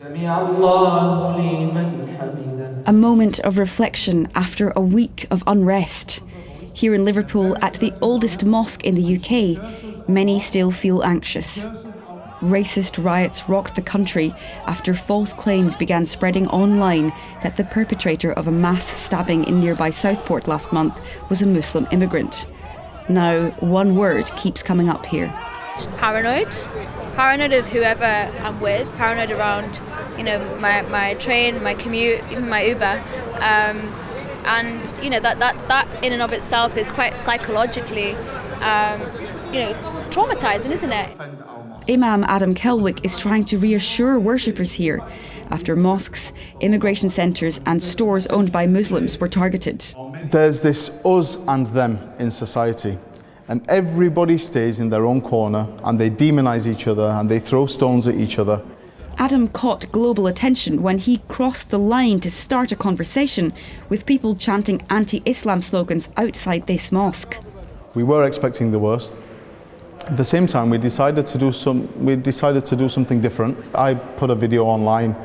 A moment of reflection after a week of unrest. Here in Liverpool, at the oldest mosque in the UK, many still feel anxious. Racist riots rocked the country after false claims began spreading online that the perpetrator of a mass stabbing in nearby Southport last month was a Muslim immigrant. Now, one word keeps coming up here. Just paranoid. Paranoid of whoever I'm with, paranoid around, my train, my commute, even my Uber. And, that in and of itself is quite psychologically, traumatising, isn't it? Imam Adam Kelwick is trying to reassure worshippers here after mosques, immigration centres and stores owned by Muslims were targeted. There's this us and them in society. And everybody stays in their own corner and they demonise each other and they throw stones at each other. Adam caught global attention when he crossed the line to start a conversation with people chanting anti-Islam slogans outside this mosque. We were expecting the worst. At the same time, we decided to do something different. I put a video online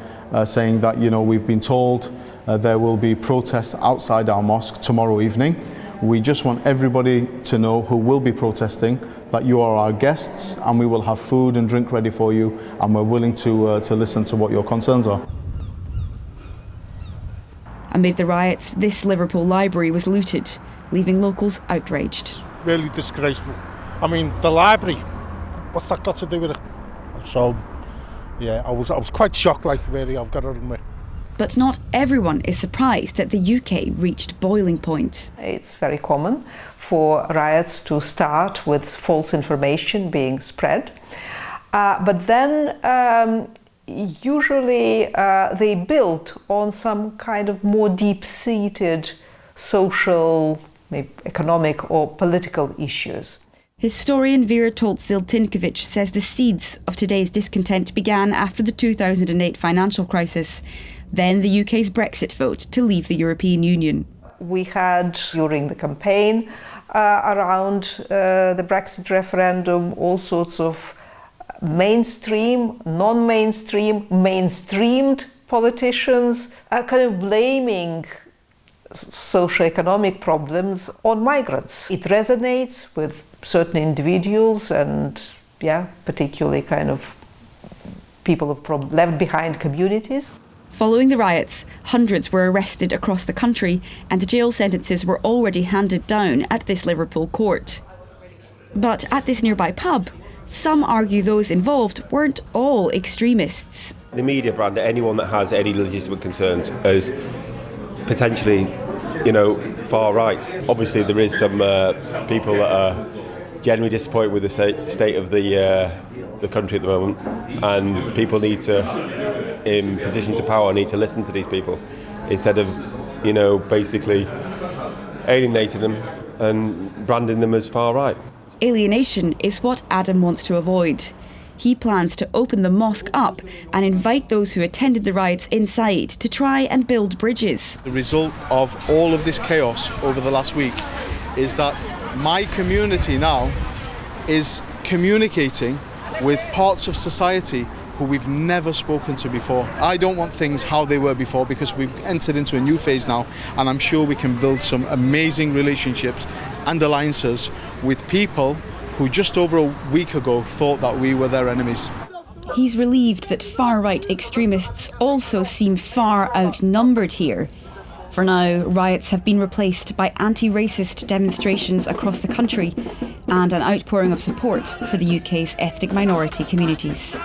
saying that we've been told there will be protests outside our mosque tomorrow evening. We just want everybody to know who will be protesting that you are our guests and we will have food and drink ready for you and we're willing to listen to what your concerns are. Amid the riots, this Liverpool library was looted, leaving locals outraged. Really disgraceful. I mean, the library, what's that got to do with it? So, yeah, I was quite shocked, really, I've got to admit. But not everyone is surprised that the UK reached boiling point. It's very common for riots to start with false information being spread. But then usually they build on some kind of more deep-seated social, maybe economic or political issues. Historian Vera Tolt-Ziltinkovic says the seeds of today's discontent began after the 2008 financial crisis, then the UK's Brexit vote to leave the European Union. We had, during the campaign around the Brexit referendum, all sorts of mainstream, non-mainstream, mainstreamed politicians kind of blaming socioeconomic problems on migrants. It resonates with certain individuals and, particularly kind of people from left behind communities. Following the riots, hundreds were arrested across the country and jail sentences were already handed down at this Liverpool court. But at this nearby pub, some argue those involved weren't all extremists. The media brand anyone that has any legitimate concerns as potentially, far right. Obviously there is some people that are genuinely disappointed with the state of the country at the moment, and people need to, in positions of power, need to listen to these people instead of, basically alienating them and branding them as far right. Alienation is what Adam wants to avoid. He plans to open the mosque up and invite those who attended the riots inside to try and build bridges. The result of all of this chaos over the last week is that my community now is communicating with parts of society who we've never spoken to before. I don't want things how they were before because we've entered into a new phase now, and I'm sure we can build some amazing relationships and alliances with people who just over a week ago thought that we were their enemies. He's relieved that far-right extremists also seem far outnumbered here. For now, riots have been replaced by anti-racist demonstrations across the country and an outpouring of support for the UK's ethnic minority communities.